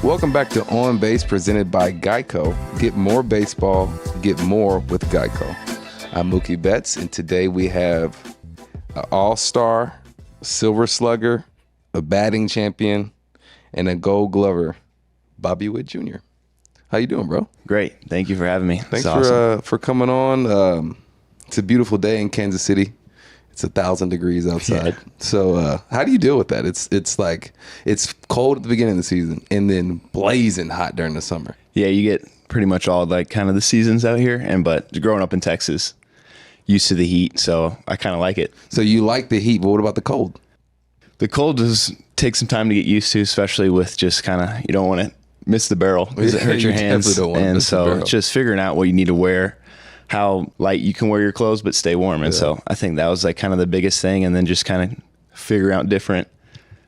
Welcome back to On Base, presented by Geico. Get more baseball, get more with Geico. I'm Mookie Betts, and today we have an all-star, silver slugger, a batting champion, and a gold glover, Bobby Witt Jr. How you doing, bro? Great. Thank you for having me. Thanks for coming on. It's a beautiful day in Kansas City. It's 1,000 degrees outside. Yeah. So how do you deal with that? It's like it's cold at the beginning of the season and then blazing hot during the summer. Yeah, you get pretty much all like kind of the seasons out here. But growing up in Texas, used to the heat, so I kind of like it. So you like the heat, but what about the cold? The cold does take some time to get used to, especially with just kind of, you don't want to miss the barrel because it hurts your hands. And so just figuring out what you need to wear, how light you can wear your clothes but stay warm. And so I think that was like kind of the biggest thing, and then just kind of figure out different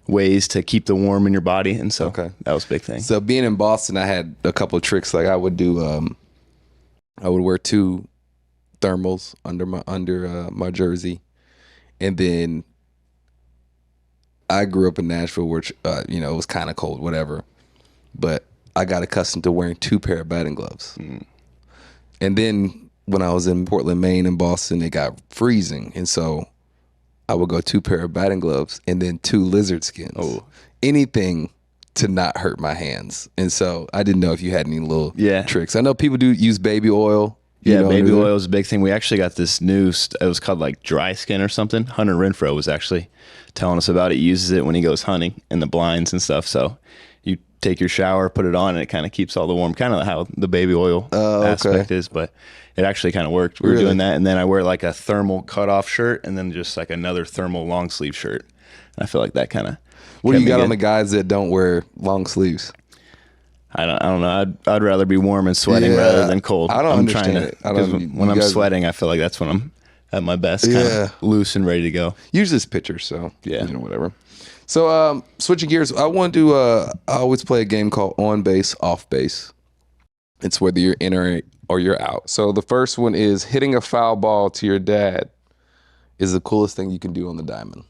ways to keep the warm in your body. And so that was a big thing. So being in Boston, I had a couple of tricks. Like I would do I would wear 2 thermals under my jersey, and then I grew up in Nashville, which it was kind of cold, whatever, but I got accustomed to wearing 2 pair of batting gloves. And then when I was in Portland, Maine, and Boston, it got freezing, and so I would go 2 pair of batting gloves and then 2 lizard skins. Oh. Anything to not hurt my hands. And so I didn't know if you had any little tricks. I know people do use baby oil. Yeah, baby oil is a big thing. We actually got this new, it was called like dry skin or something. Hunter Renfroe was actually telling us about it. He uses it when he goes hunting in the blinds and stuff. So you take your shower, put it on, and it kind of keeps all the warm, kind of how the baby oil aspect is. But it actually kind of worked. We were doing that, and then I wear like a thermal cutoff shirt and then just like another thermal long sleeve shirt. And I feel like that kind of. What do you got on the guys that don't wear long sleeves? I don't know. I'd rather be warm and sweating rather than cold. I don't understand it. When I'm sweating, I feel like that's when I'm at my best, kind of loose and ready to go. Usually it's pitchers, so whatever. So switching gears, I want to I always play a game called On Base, Off Base. It's whether you're in or you're out. So the first one is hitting a foul ball to your dad is the coolest thing you can do on the diamond.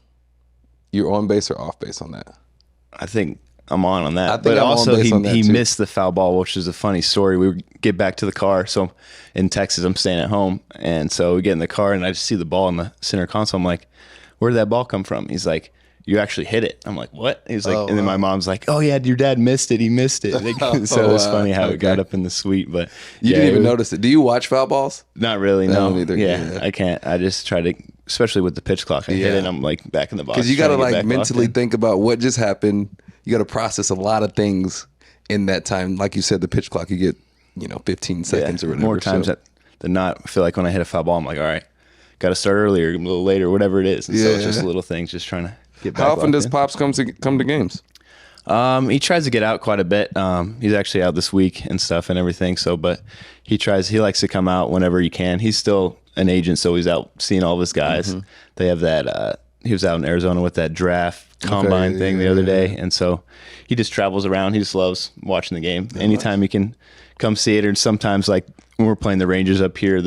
You're on base or off base on that? I think I'm on that. But also he missed the foul ball, which is a funny story. We get back to the car. So in Texas, I'm staying at home. And so we get in the car and I just see the ball in the center console. I'm like, where did that ball come from? He's like, you actually hit it. I'm like, what? He's like, and then my mom's like, oh yeah, your dad missed it. He missed it. So it was funny how it got up in the suite. But you didn't even notice it. Do you watch foul balls? Not really. No. Either. Yeah, I can't. I just try to, especially with the pitch clock. I hit it and I'm like back in the box. Because you got to like mentally think about what just happened. You got to process a lot of things in that time. Like you said, the pitch clock, you get 15 seconds or whatever. More times than not, I feel like when I hit a foul ball, I'm like, all right, got to start earlier, a little later, whatever it is. And so it's just little things, just trying to get back. How often does Pops come to games? He tries to get out quite a bit. He's actually out this week and stuff and everything. So, but he likes to come out whenever he can. He's still an agent, so he's out seeing all of his guys. Mm-hmm. They have that. He was out in Arizona with that draft combine thing the other day, and so he just travels around. He just loves watching the game. Anytime he can come see it, or sometimes like when we're playing the Rangers up here,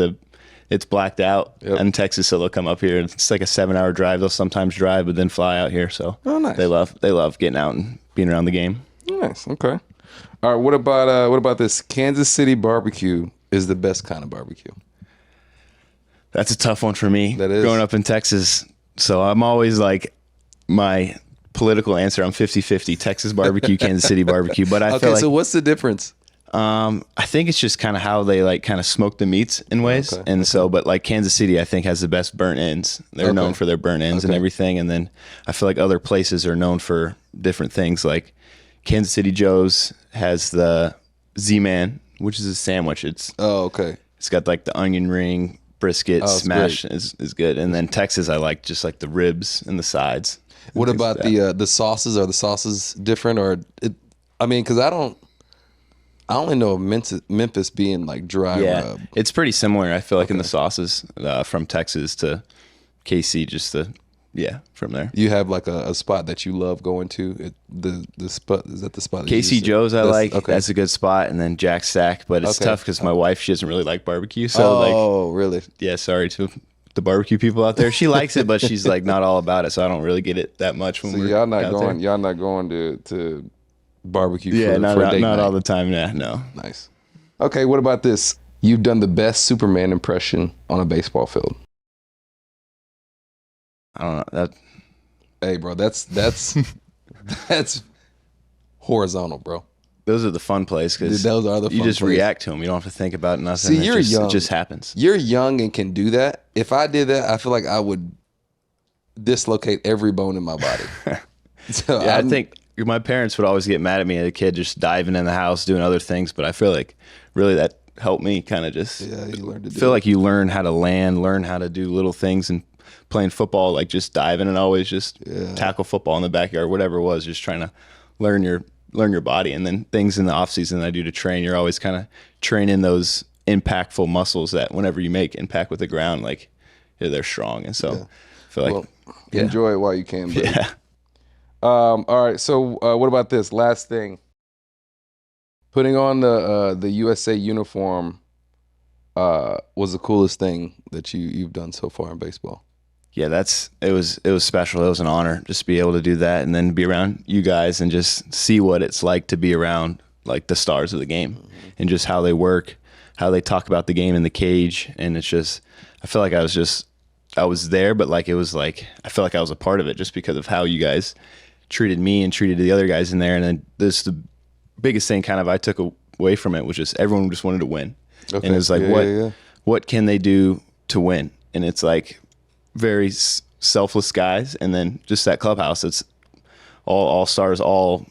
it's blacked out in Texas, so they'll come up here. It's like a 7-hour drive. They'll sometimes drive, but then fly out here. So nice. They love getting out and being around the game. Nice. Okay. All right. What about this? Kansas City barbecue is the best kind of barbecue. That's a tough one for me. That is. Growing up in Texas, so I'm always like my political answer. I'm 50-50. Texas barbecue, Kansas City barbecue. But I feel like, so what's the difference? I think it's just kind of how they like kind of smoke the meats in ways. So, but like Kansas City, I think has the best burnt ends. They're known for their burnt ends and everything. And then I feel like other places are known for different things. Like Kansas City Joe's has the Z-Man, which is a sandwich. It's got like the onion ring, brisket, smash is good. And then Texas, I like just like the ribs and the sides. What about the sauces? Are the sauces different, or because I only know of Memphis being like dry rub. It's pretty similar. I feel like in the sauces from Texas to KC, just from there. You have like a spot that you love going to. The spot, is that the spot? KC Joe's I like. That's a good spot, and then Jack Stack. But it's tough because my wife, she doesn't really like barbecue. So really? Yeah. Sorry to the barbecue people out there. She likes it, but she's like not all about it. So I don't really get it that much when y'all not going to barbecue Yeah, for a date not night. all the time. Yeah, no. Nice. Okay, what about this? You've done the best Superman impression on a baseball field. I don't know that. Hey, bro, that's that's horizontal, bro. Those are the fun plays because Those are the fun you just plays. react to them. You don't have to think about nothing. See, you're young. It just happens. You're young and can do that. If I did that, I feel like I would dislocate every bone in my body. So Yeah, I think my parents would always get mad at me as a kid just diving in the house doing other things, but I feel like really that helped me kind of just you learned to do feel it. like you learn how to land, learn how to do little things, and playing football, like just diving and always just tackle football in the backyard, whatever it was, just trying to learn your body. And then things in the off season that I do to train, you're always kind of training those impactful muscles that whenever you make impact with the ground, like they're strong. And so I feel like enjoy it while you can. Buddy. yeah. All right. So what about this last thing? Putting on the USA uniform was the coolest thing that you've done so far in baseball. Yeah, it was special. It was an honor just to be able to do that and then be around you guys and just see what it's like to be around like the stars of the game and just how they work, how they talk about the game in the cage. And it's just, I feel like I was there, but like it was like I feel like I was a part of it just because of how you guys treated me and treated the other guys in there. And then the biggest thing kind of I took away from it was just everyone just wanted to win. Okay. And it's like what can they do to win? And it's like very selfless guys, and then just that clubhouse. It's all stars, all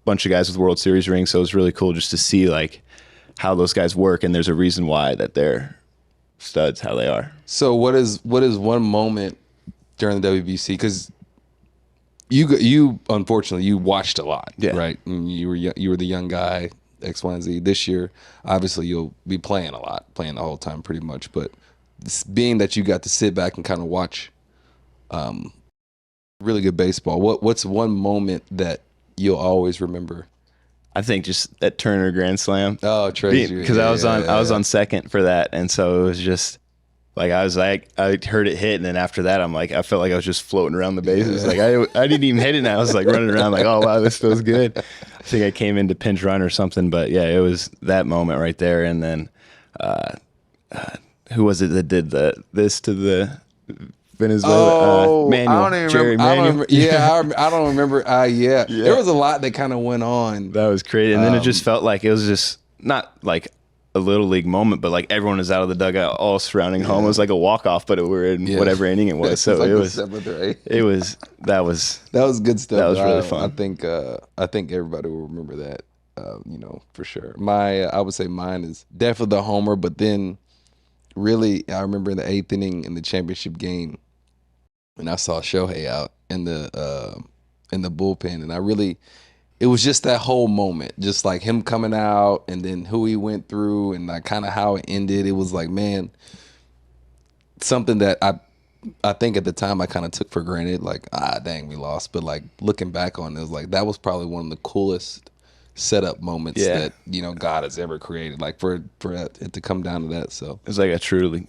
bunch of guys with World Series rings. So it's really cool just to see like how those guys work, and there's a reason why that they're studs, how they are. So what is one moment during the WBC? Because you unfortunately you watched a lot, right? And you were the young guy, X, Y, and Z. This year, obviously, you'll be playing a lot, playing the whole time, pretty much. But being that you got to sit back and kind of watch really good baseball, what's one moment that you'll always remember? I think just that Turner grand slam. Oh, Tracy, because I was on second for that, and so it was just like I heard it hit, and then after that, I felt like I was just floating around the bases. Like I didn't even hit it, and I was like running around like, oh wow, this feels good. I think I came into pinch run or something, but yeah, it was that moment right there, and then who was it that did this to the Venezuela? Manuel. I don't even Jerry remember. Manuel. I don't remember. There was a lot that kind of went on. That was crazy, and then it just felt like it was just not like a little league moment, but like everyone was out of the dugout, all surrounding home. It was like a walk off, but we were in whatever inning it was. So like it was. That was good stuff. That was really fun. I think everybody will remember that. For sure. I would say mine is definitely the homer, but then really I remember in the 8th inning in the championship game, and I saw Shohei out in the bullpen, and it was just that whole moment, just like him coming out and then who he went through and like kind of how it ended. It was like, man, something that I think at the time I kind of took for granted, like, dang, we lost. But like looking back on it, was like, that was probably one of the coolest setup moments that, God has ever created, like for it to come down to that. So it was like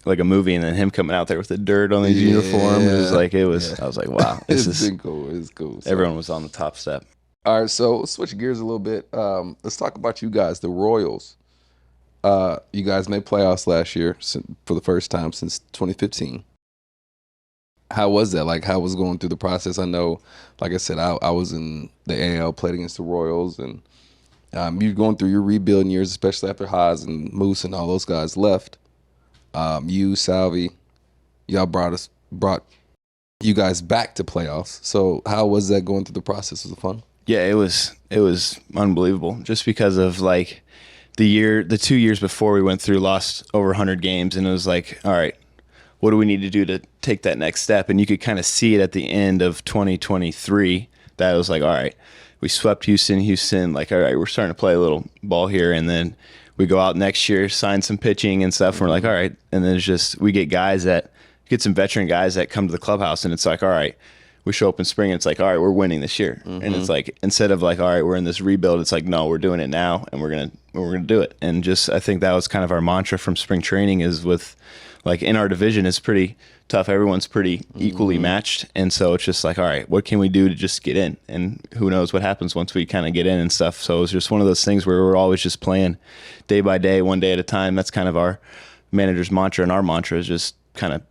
like a movie, and then him coming out there with the dirt on his uniform. It was like, I was like, wow, it's been cool. It's cool. So, everyone was on the top step. all right, so switch gears a little bit. Let's talk about you guys, the Royals. You guys made playoffs last year for the first time since 2015. How was that? Like, how was going through the process? I know, like I said, I was in the AL, played against the Royals, and you're going through your rebuilding years, especially after Haas and Moose and all those guys left. You, Salvi, y'all brought you guys back to playoffs. So how was that going through the process? Was it fun? Yeah, it was unbelievable just because of like the 2 years before we went through, lost over 100 games, and it was like, all right, what do we need to do to take that next step? And you could kind of see it at the end of 2023 that it was like, all right, we swept Houston, like, all right, we're starting to play a little ball here. And then we go out next year, sign some pitching and stuff. And we're like, all right. And then it's just, we get some veteran guys that come to the clubhouse, and it's like, all right, we show up in spring and it's like, all right, we're winning this year. Mm-hmm. And it's like, instead of like, all right, we're in this rebuild, it's like, no, we're doing it now and we're going to do it. And just, I think that was kind of our mantra from spring training, is with like in our division is pretty tough. Everyone's pretty equally matched. And so it's just like, all right, what can we do to just get in? And who knows what happens once we kind of get in and stuff. So it was just one of those things where we're always just playing day by day, one day at a time. That's kind of our manager's mantra, and our mantra is just kind of